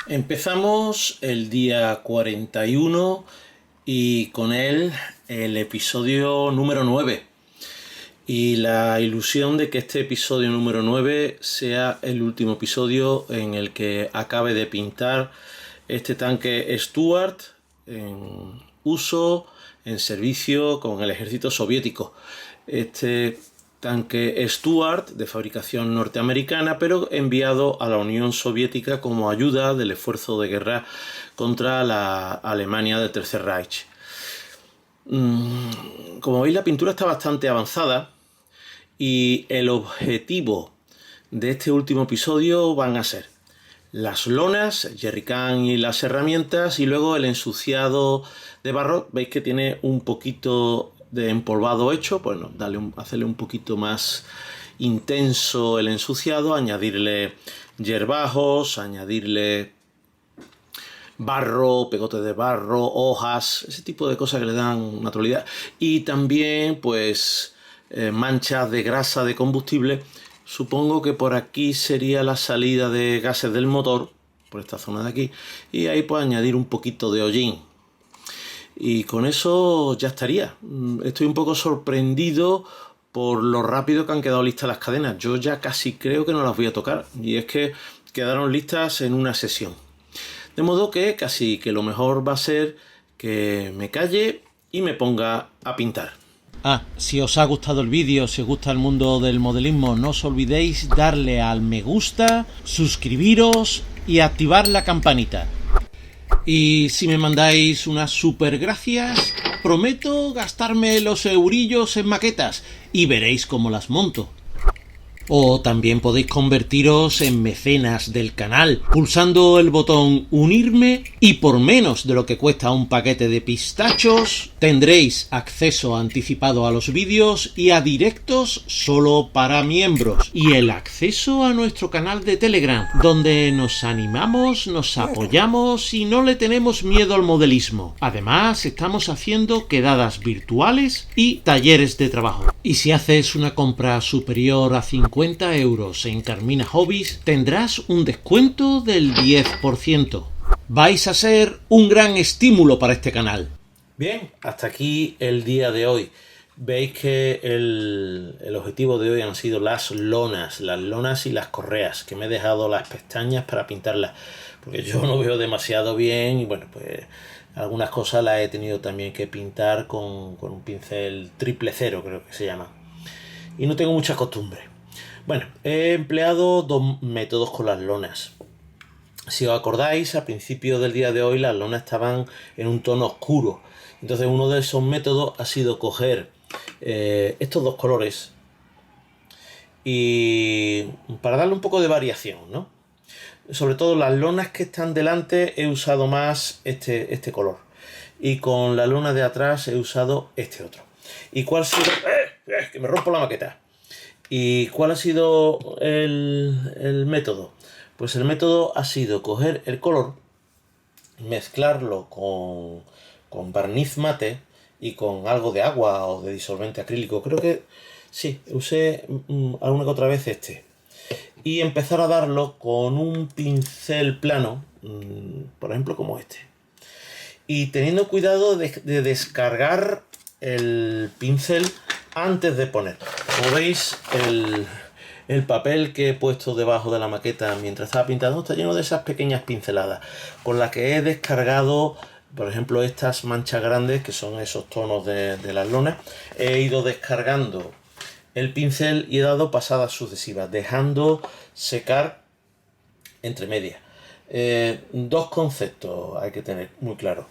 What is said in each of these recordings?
Empezamos el día 41 y con él el episodio número 9. Y la ilusión de que este episodio número 9 sea el último episodio en el que acabe de pintar este tanque Stuart en uso, en servicio con el ejército soviético. Este tanque Stuart de fabricación norteamericana, pero enviado a la Unión Soviética como ayuda del esfuerzo de guerra contra la Alemania del Tercer Reich. Como veis, la pintura está bastante avanzada y el objetivo de este último episodio van a ser las lonas, jerrycan y las herramientas, y luego el ensuciado de barro. Veis que tiene un poquito de empolvado hecho, bueno, hacerle un poquito más intenso el ensuciado, añadirle yerbajos, añadirle barro, pegotes de barro, hojas, ese tipo de cosas que le dan naturalidad, y también pues manchas de grasa de combustible. Supongo que por aquí sería la salida de gases del motor, por esta zona de aquí, y ahí pues añadir un poquito de hollín. Y con eso ya estaría. Estoy un poco sorprendido por lo rápido que han quedado listas las cadenas. Yo ya casi creo que no las voy a tocar, y es que quedaron listas en una sesión. De modo que casi que lo mejor va a ser que me calle y me ponga a pintar. Si os ha gustado el vídeo, si os gusta el mundo del modelismo, no os olvidéis darle al me gusta, suscribiros y activar la campanita. Y si me mandáis unas super gracias, prometo gastarme los eurillos en maquetas y veréis cómo las monto. O también podéis convertiros en mecenas del canal pulsando el botón unirme, y por menos de lo que cuesta un paquete de pistachos tendréis acceso anticipado a los vídeos y a directos solo para miembros, y el acceso a nuestro canal de Telegram, donde nos animamos, nos apoyamos y no le tenemos miedo al modelismo. Además, estamos haciendo quedadas virtuales y talleres de trabajo. Y si haces una compra superior a 50 euros en Carmina Hobbies, tendrás un descuento del 10%. Vais a ser un gran estímulo para este canal. Bien, hasta aquí el día de hoy. Veis que el objetivo de hoy han sido las lonas y las correas, que me he dejado las pestañas para pintarlas, porque yo no veo demasiado bien, y bueno, pues algunas cosas las he tenido también que pintar con un pincel 000, creo que se llama, y no tengo mucha costumbre. Bueno, he empleado dos métodos con las lonas. Si os acordáis, al principio del día de hoy las lonas estaban en un tono oscuro. Entonces uno de esos métodos ha sido coger estos dos colores y para darle un poco de variación, ¿no? Sobre todo las lonas que están delante he usado más este color, y con la lona de atrás he usado este otro. ¿Y cuál ha sido? Que me rompo la maqueta. ¿Y cuál ha sido el método? Pues el método ha sido coger el color, mezclarlo con barniz mate y con algo de agua o de disolvente acrílico. Creo que sí, usé alguna que otra vez y empezar a darlo con un pincel plano, por ejemplo como este, y teniendo cuidado de descargar el pincel antes de poner. Como veis, el papel que he puesto debajo de la maqueta mientras estaba pintando está lleno de esas pequeñas pinceladas con las que he descargado, por ejemplo, estas manchas grandes que son esos tonos de las lonas. He ido descargando el pincel y he dado pasadas sucesivas, dejando secar entre medias. Dos conceptos hay que tener muy claros: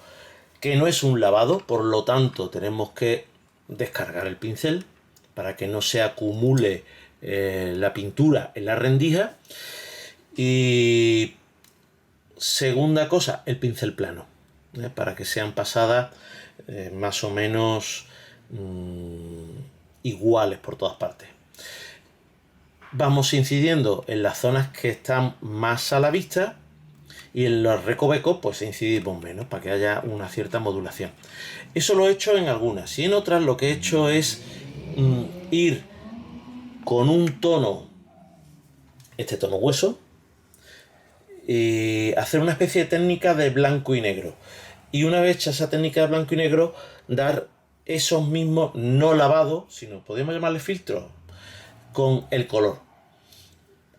que no es un lavado, por lo tanto tenemos que descargar el pincel para que no se acumule la pintura en la rendija. Y segunda cosa, el pincel plano, para que sean pasadas más o menos iguales por todas partes. Vamos incidiendo en las zonas que están más a la vista, y en los recovecos pues incidimos menos para que haya una cierta modulación. Eso lo he hecho en algunas, y en otras lo que he hecho es ir con un tono, este tono hueso, hacer una especie de técnica de blanco y negro. Y una vez hecha esa técnica de blanco y negro, dar esos mismos, no lavados, sino podemos llamarle filtros, con el color.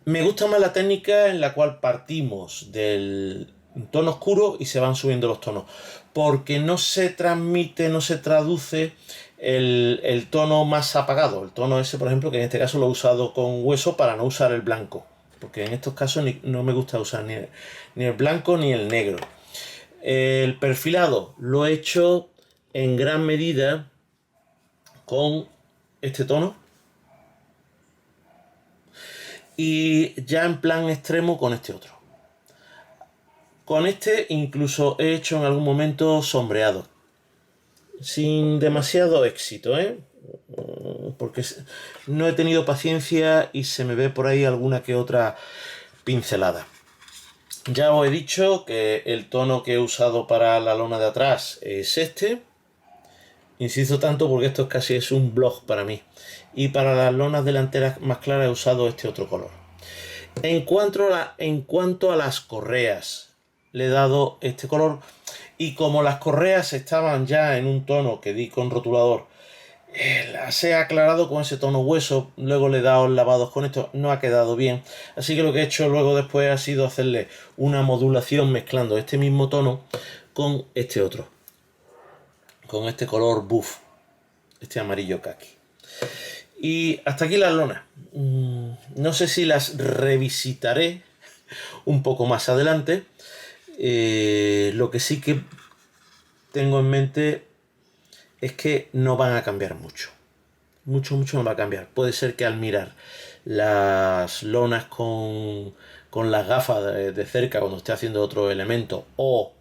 Me gusta más la técnica en la cual partimos del tono oscuro y se van subiendo los tonos, porque no se transmite, no se traduce el tono más apagado, el tono ese, por ejemplo, que en este caso lo he usado con hueso para no usar el blanco, porque en estos casos no me gusta usar ni el blanco ni el negro. El perfilado lo he hecho en gran medida con este tono y ya en plan extremo con este otro. Con este incluso he hecho en algún momento sombreado, sin demasiado éxito, porque no he tenido paciencia y se me ve por ahí alguna que otra pincelada. Ya os he dicho que el tono que he usado para la lona de atrás es este. Insisto tanto porque esto casi es un blog para mí. Y para las lonas delanteras más claras he usado este otro color. En cuanto a las correas, le he dado este color. Y como las correas estaban ya en un tono que di con rotulador, las he aclarado con ese tono hueso, luego le he dado lavados con esto, no ha quedado bien. Así que lo que he hecho luego después ha sido hacerle una modulación mezclando este mismo tono con este otro. Con este color buff, este amarillo kaki. Y hasta aquí las lonas. No sé si las revisitaré un poco más adelante. Lo que sí que tengo en mente es que no van a cambiar mucho. Mucho no va a cambiar. Puede ser que al mirar las lonas con las gafas de cerca cuando esté haciendo otro elemento o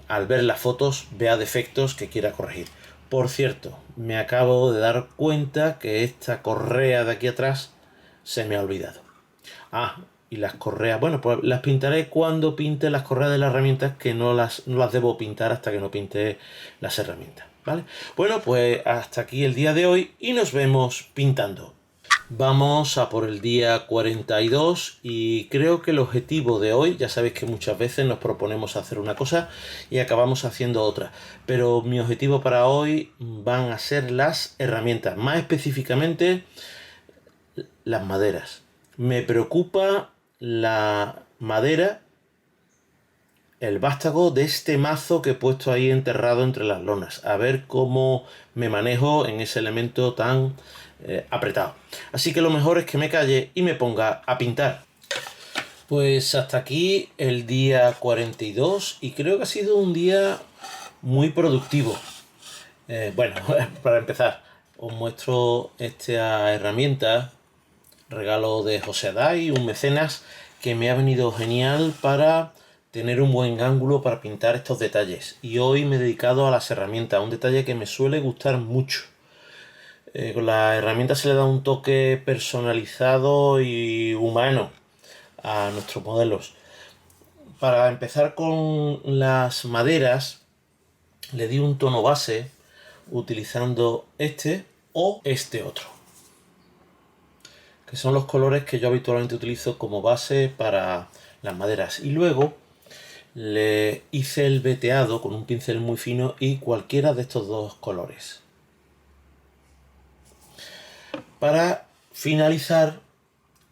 al ver las fotos vea defectos que quiera corregir. Por cierto, me acabo de dar cuenta que esta correa de aquí atrás se me ha olvidado. Y las correas, bueno, pues las pintaré cuando pinte las correas de las herramientas, que no las debo pintar hasta que no pinte las herramientas, ¿vale? Bueno, pues hasta aquí el día de hoy y nos vemos pintando. Vamos a por el día 42 y creo que el objetivo de hoy, ya sabéis que muchas veces nos proponemos hacer una cosa y acabamos haciendo otra, pero mi objetivo para hoy van a ser las herramientas, más específicamente las maderas. Me preocupa la madera, el vástago de este mazo que he puesto ahí enterrado entre las lonas, a ver cómo me manejo en ese elemento tan apretado. Así que lo mejor es que me calle y me ponga a pintar. Pues hasta aquí el día 42 y creo que ha sido un día muy productivo. Bueno, para empezar, os muestro esta herramienta, regalo de José Adai, un mecenas que me ha venido genial para tener un buen ángulo para pintar estos detalles. Y hoy me he dedicado a las herramientas, un detalle que me suele gustar mucho. Con la herramienta se le da un toque personalizado y humano a nuestros modelos. Para empezar con las maderas, le di un tono base utilizando este o este otro, que son los colores que yo habitualmente utilizo como base para las maderas. Y luego le hice el veteado con un pincel muy fino y cualquiera de estos dos colores. Para finalizar,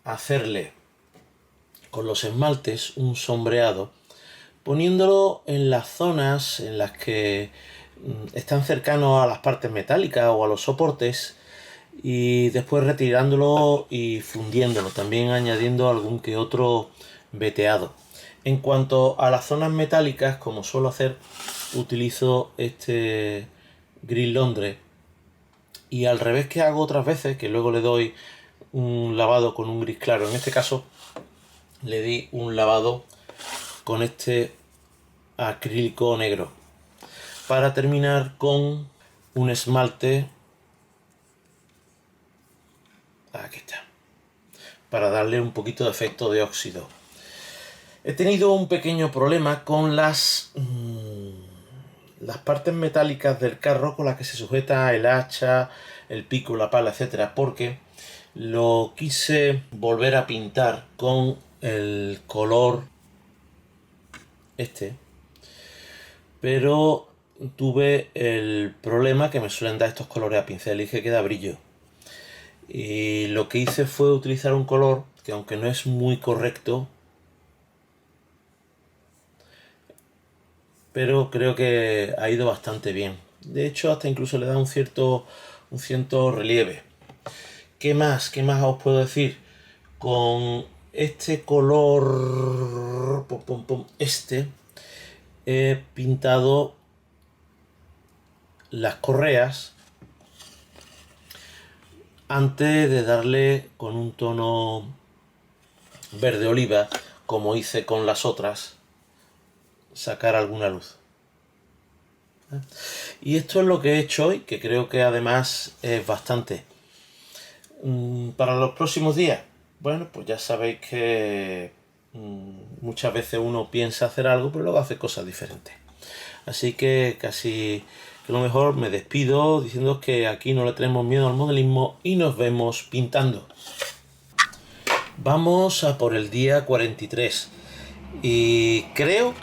hacerle con los esmaltes un sombreado, poniéndolo en las zonas en las que están cercanos a las partes metálicas o a los soportes, y después retirándolo y fundiéndolo, también añadiendo algún que otro veteado. En cuanto a las zonas metálicas, como suelo hacer, utilizo este gris Londres, y al revés que hago otras veces, que luego le doy un lavado con un gris claro, en este caso le di un lavado con este acrílico negro para terminar con un esmalte, aquí está, para darle un poquito de efecto de óxido. He tenido un pequeño problema con las partes metálicas del carro con las que se sujeta el hacha, el pico, la pala, etcétera, porque lo quise volver a pintar con el color este, pero tuve el problema que me suelen dar estos colores a pincel y que queda brillo. Y lo que hice fue utilizar un color que, aunque no es muy correcto, pero creo que ha ido bastante bien. De hecho, hasta incluso le da un cierto relieve. ¿Qué más? ¿Qué más os puedo decir? Con este color, este, he pintado las correas antes de darle con un tono verde oliva, como hice con las otras, sacar alguna luz. Y esto es lo que he hecho hoy, que creo que además es bastante. Para los próximos días, bueno, pues ya sabéis que muchas veces uno piensa hacer algo, pero luego hace cosas diferentes. Así que casi que lo mejor me despido diciendo que aquí no le tenemos miedo al modelismo y nos vemos pintando. Vamos a por el día 43. Y creo,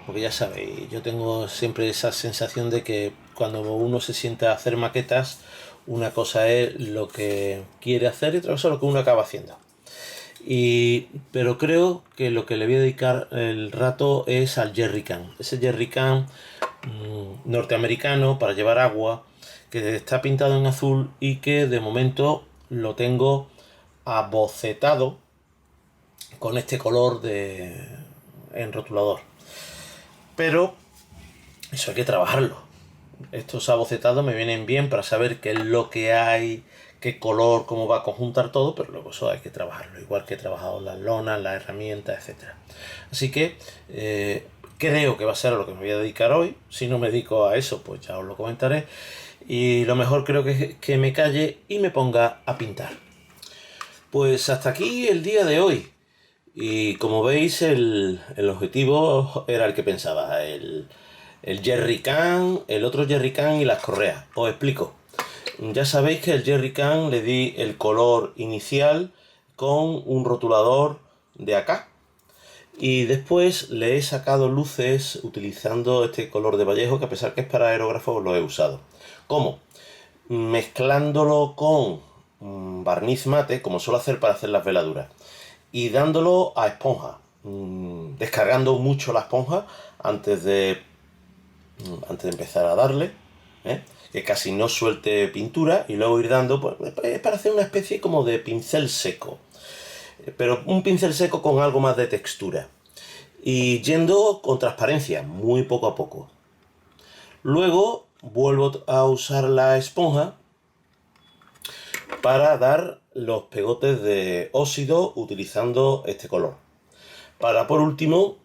porque ya sabéis, yo tengo siempre esa sensación de que cuando uno se sienta a hacer maquetas, una cosa es lo que quiere hacer y otra cosa es lo que uno acaba haciendo. Pero creo que lo que le voy a dedicar el rato es al jerrycan. Ese jerrycan norteamericano para llevar agua, que está pintado en azul y que de momento lo tengo abocetado con este color en rotulador. Pero eso hay que trabajarlo. Estos abocetados me vienen bien para saber qué es lo que hay, qué color, cómo va a conjuntar todo, pero luego eso hay que trabajarlo, igual que he trabajado las lonas, las herramientas, etc. Así que creo que va a ser a lo que me voy a dedicar hoy. Si no me dedico a eso, pues ya os lo comentaré. Y lo mejor creo que es que me calle y me ponga a pintar. Pues hasta aquí el día de hoy. Y como veis, el objetivo era el que pensaba, el jerrycan, el otro jerrycan y las correas. Os explico. Ya sabéis que el jerrycan le di el color inicial con un rotulador de acá. Y después le he sacado luces utilizando este color de Vallejo, que a pesar que es para aerógrafos lo he usado. ¿Cómo? Mezclándolo con barniz mate, como suelo hacer para hacer las veladuras, y dándolo a esponja, descargando mucho la esponja antes de empezar a darle, que casi no suelte pintura, y luego ir dando, pues, para hacer una especie como de pincel seco, pero un pincel seco con algo más de textura, y yendo con transparencia, muy poco a poco. Luego vuelvo a usar la esponja para dar los pegotes de óxido utilizando este color. Para por último,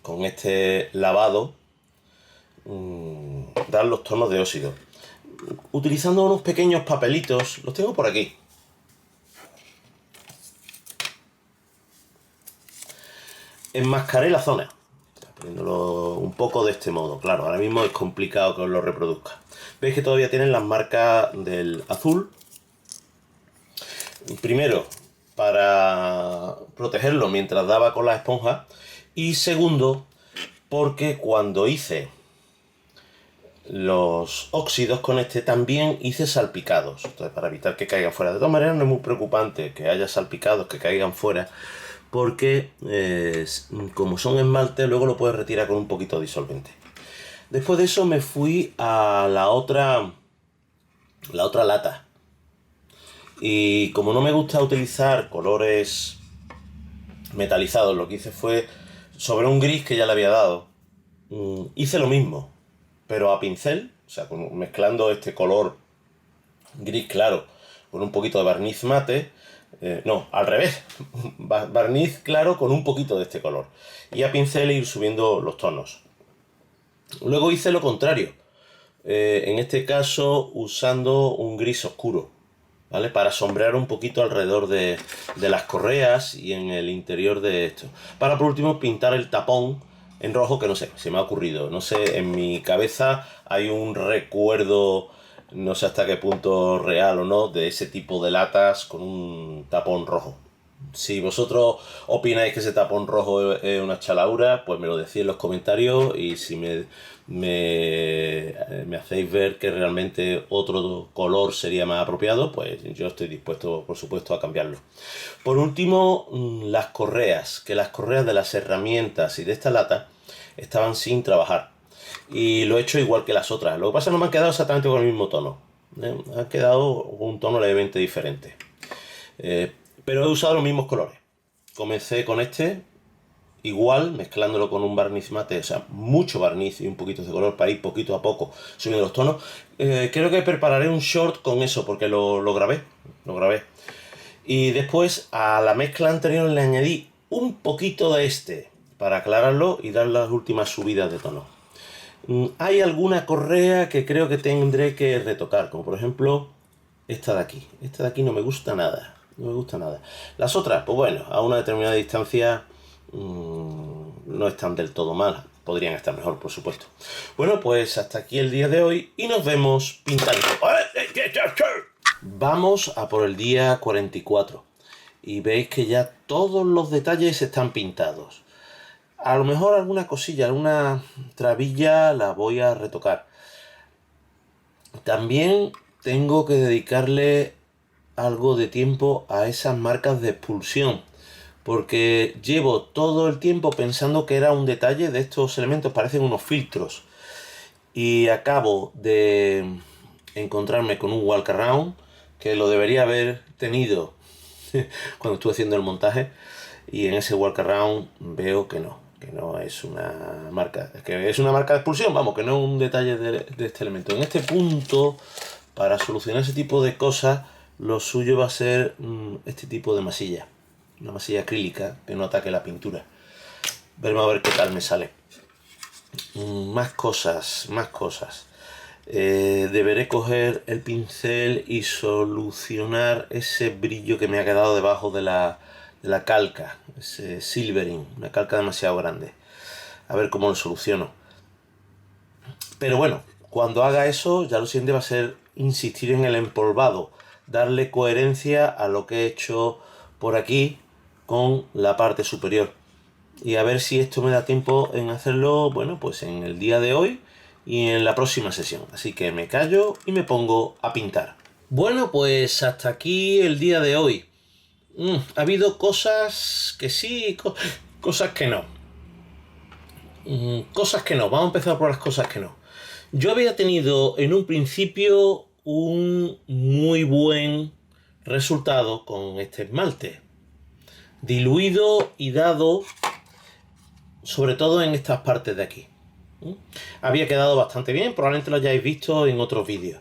con este lavado, dar los tonos de óxido. Utilizando unos pequeños papelitos, los tengo por aquí. Enmascaré la zona, poniéndolo un poco de este modo. Claro, ahora mismo es complicado que os lo reproduzca. Veis que todavía tienen las marcas del azul. Primero, para protegerlo mientras daba con la esponja. Y segundo, porque cuando hice los óxidos con este también hice salpicados. Entonces, para evitar que caigan fuera. De todas maneras, no es muy preocupante que haya salpicados que caigan fuera, porque como son esmalte, luego lo puedes retirar con un poquito de disolvente. Después de eso me fui a la otra lata. Y como no me gusta utilizar colores metalizados, lo que hice fue, sobre un gris que ya le había dado, hice lo mismo, pero a pincel, o sea, mezclando este color gris claro con un poquito de barniz mate. No, al revés, barniz claro con un poquito de este color, y a pincel ir subiendo los tonos. Luego hice lo contrario, en este caso usando un gris oscuro, ¿vale? Para sombrear un poquito alrededor de las correas y en el interior de esto. Para por último pintar el tapón en rojo, que no sé, se me ha ocurrido. No sé, en mi cabeza hay un recuerdo, no sé hasta qué punto real o no, de ese tipo de latas con un tapón rojo. Si vosotros opináis que ese tapón rojo es una chalaura, pues me lo decís en los comentarios, y si me hacéis ver que realmente otro color sería más apropiado, pues yo estoy dispuesto, por supuesto, a cambiarlo. Por último, las correas, que las correas de las herramientas y de esta lata estaban sin trabajar. Y lo he hecho igual que las otras. Lo que pasa es que no me han quedado exactamente con el mismo tono. Han quedado con un tono levemente diferente. Pero he usado los mismos colores. Comencé con este, igual, mezclándolo con un barniz mate, o sea, mucho barniz y un poquito de color para ir poquito a poco subiendo los tonos. Creo que prepararé un short con eso, porque lo grabé. Lo grabé. Y después a la mezcla anterior le añadí un poquito de este para aclararlo y dar las últimas subidas de tono. Hay alguna correa que creo que tendré que retocar, como por ejemplo esta de aquí. Esta de aquí no me gusta nada. No me gusta nada. Las otras, pues bueno, a una determinada distancia no están del todo mal. Podrían estar mejor, por supuesto. Bueno, pues hasta aquí el día de hoy y nos vemos pintando. Vamos a por el día 44 y veis que ya todos los detalles están pintados. A lo mejor alguna cosilla, alguna trabilla la voy a retocar. También tengo que dedicarle algo de tiempo a esas marcas de expulsión, porque llevo todo el tiempo pensando que era un detalle de estos elementos, parecen unos filtros, y acabo de encontrarme con un walk around que lo debería haber tenido cuando estuve haciendo el montaje, y en ese walk around veo que no es una marca, que es una marca de expulsión, vamos, que no es un detalle de este elemento. En este punto, para solucionar ese tipo de cosas, lo suyo va a ser este tipo de masilla, una masilla acrílica que no ataque la pintura. Veremos a ver qué tal me sale. Más cosas, más cosas. Deberé coger el pincel y solucionar ese brillo que me ha quedado debajo de la calca, ese silvering, una calca demasiado grande. A ver cómo lo soluciono. Pero bueno, cuando haga eso, ya lo siguiente va a ser insistir en el empolvado, darle coherencia a lo que he hecho por aquí con la parte superior. Y a ver si esto me da tiempo en hacerlo, bueno, pues en el día de hoy y en la próxima sesión. Así que me callo y me pongo a pintar. Bueno, pues hasta aquí el día de hoy. Ha habido cosas que sí, cosas que no. Cosas que no. Vamos a empezar por las cosas que no. Yo había tenido en un principio un muy buen resultado con este esmalte. Diluido y dado sobre todo en estas partes de aquí. Había quedado bastante bien, probablemente lo hayáis visto en otros vídeos.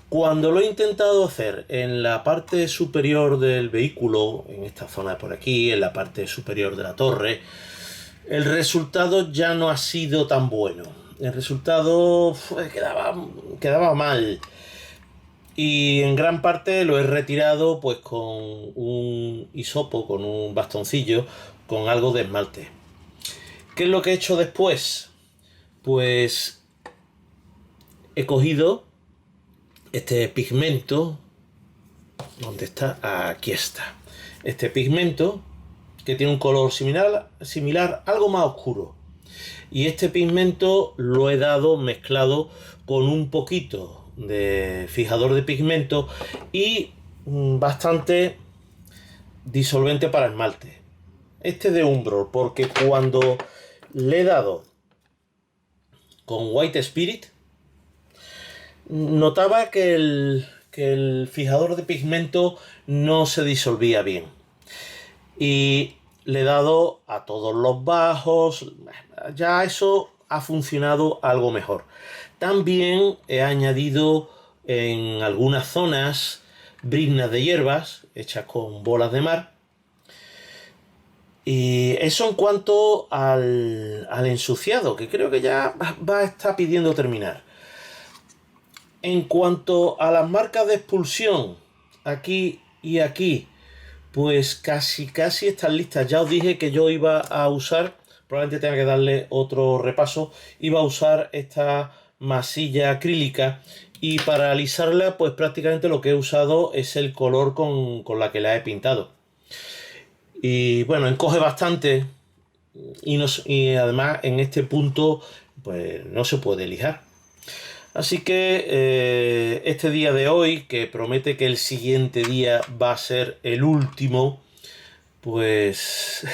Cuando lo he intentado hacer en la parte superior del vehículo, en esta zona de por aquí, en la parte superior de la torre, el resultado ya no ha sido tan bueno. El resultado quedaba mal. Y en gran parte lo he retirado pues con un hisopo, con un bastoncillo, con algo de esmalte. ¿Qué es lo que he hecho después? Pues he cogido este pigmento. ¿Dónde está? Aquí está. Este pigmento que tiene un color similar, algo más oscuro. Y este pigmento lo he dado mezclado con un poquito de fijador de pigmento y bastante disolvente para esmalte. Este de Umbro, porque cuando le he dado con White Spirit, notaba que el fijador de pigmento no se disolvía bien. Y le he dado a todos los bajos, ya eso ha funcionado algo mejor. También he añadido en algunas zonas briznas de hierbas hechas con bolas de mar. Y eso en cuanto al ensuciado, que creo que ya va a estar pidiendo terminar. En cuanto a las marcas de expulsión, aquí y aquí, pues casi están listas. Ya os dije que yo iba a usar, probablemente tenga que darle otro repaso, iba a usar esta masilla acrílica, y para alisarla pues prácticamente lo que he usado es el color con la que la he pintado. Y bueno, encoge bastante y además en este punto pues no se puede lijar. Así que este día de hoy, que promete que el siguiente día va a ser el último, pues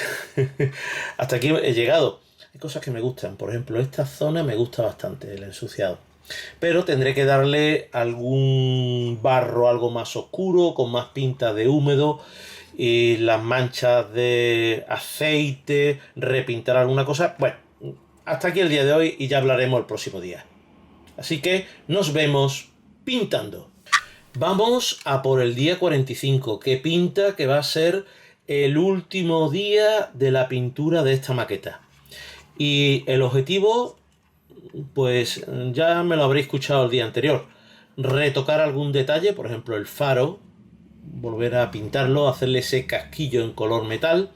hasta aquí he llegado. Hay cosas que me gustan, por ejemplo, esta zona me gusta bastante, el ensuciado. Pero tendré que darle algún barro algo más oscuro, con más pinta de húmedo, y las manchas de aceite, repintar alguna cosa. Bueno, hasta aquí el día de hoy y ya hablaremos el próximo día. Así que nos vemos pintando. Vamos a por el día 45, que pinta que va a ser el último día de la pintura de esta maqueta. Y el objetivo, pues ya me lo habréis escuchado el día anterior. Retocar algún detalle, por ejemplo el faro, volver a pintarlo, hacerle ese casquillo en color metal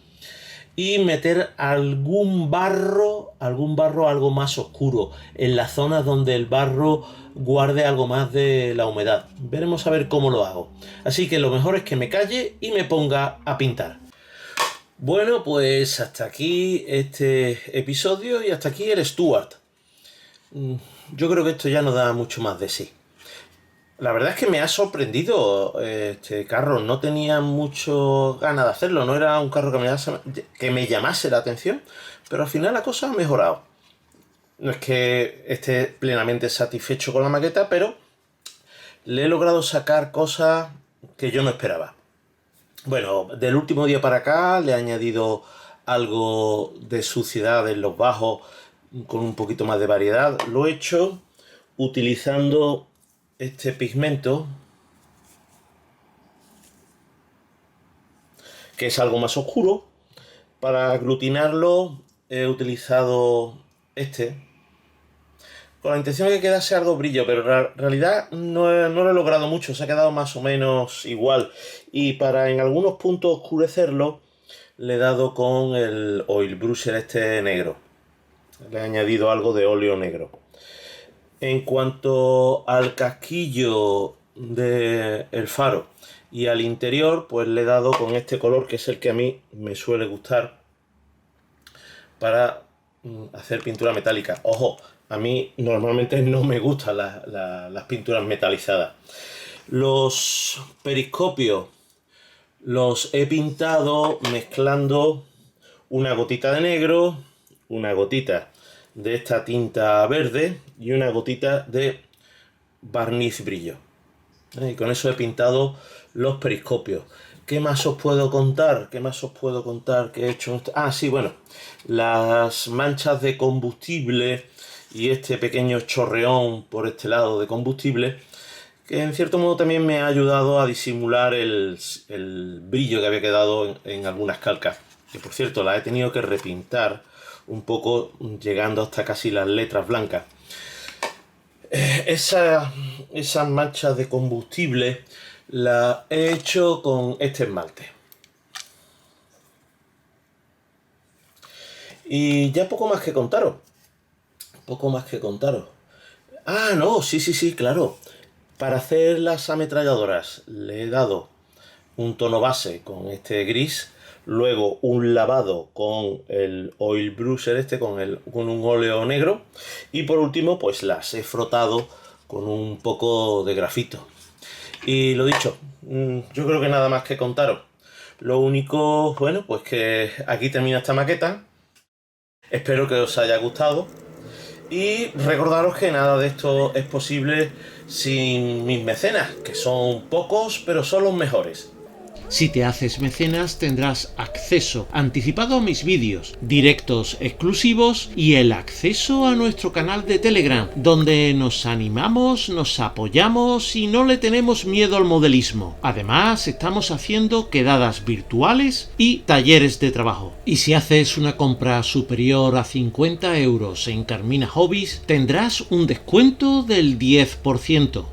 y meter algún barro algo más oscuro, en las zonas donde el barro guarde algo más de la humedad. Veremos a ver cómo lo hago. Así que lo mejor es que me calle y me ponga a pintar. Bueno, pues hasta aquí este episodio y hasta aquí el Stuart. Yo creo que esto ya no da mucho más de sí. La verdad es que me ha sorprendido este carro. No tenía mucho ganas de hacerlo. No era un carro que me llamase la atención. Pero al final la cosa ha mejorado. No es que esté plenamente satisfecho con la maqueta, pero le he logrado sacar cosas que yo no esperaba. Bueno, del último día para acá le he añadido algo de suciedad en los bajos con un poquito más de variedad. Lo he hecho utilizando este pigmento, que es algo más oscuro. Para aglutinarlo he utilizado este, con la intención de que quedase algo brillo, pero en realidad no lo he logrado mucho, se ha quedado más o menos igual. Y para en algunos puntos oscurecerlo, le he dado con el oil brusher este negro. Le he añadido algo de óleo negro. En cuanto al casquillo del faro y al interior, pues le he dado con este color, que es el que a mí me suele gustar para hacer pintura metálica. Ojo, a mí normalmente no me gustan las pinturas metalizadas. Los periscopios los he pintado mezclando una gotita de negro, una gotita de esta tinta verde y una gotita de barniz brillo. Y con eso he pintado los periscopios. ¿Qué más os puedo contar? ¿Qué más os puedo contar que he hecho? Ah, sí, bueno, las manchas de combustible y este pequeño chorreón por este lado de combustible, que en cierto modo también me ha ayudado a disimular el brillo que había quedado en algunas calcas. Que por cierto, las he tenido que repintar un poco, llegando hasta casi las letras blancas. Esas manchas de combustible las he hecho con este esmalte. Y ya poco más que contaros. Ah, no, sí, claro. Para hacer las ametralladoras le he dado un tono base con este gris, luego un lavado con el oil brusher con un óleo negro, y por último pues las he frotado con un poco de grafito. Y lo dicho, yo creo que nada más que contaros. Lo único, bueno, pues que aquí termina esta maqueta. Espero que os haya gustado. Y recordaros que nada de esto es posible sin mis mecenas, que son pocos, pero son los mejores. Si te haces mecenas tendrás acceso anticipado a mis vídeos, directos exclusivos y el acceso a nuestro canal de Telegram, donde nos animamos, nos apoyamos y no le tenemos miedo al modelismo. Además, estamos haciendo quedadas virtuales y talleres de trabajo. Y si haces una compra superior a 50 € en Carmina Hobbies, tendrás un descuento del 10%.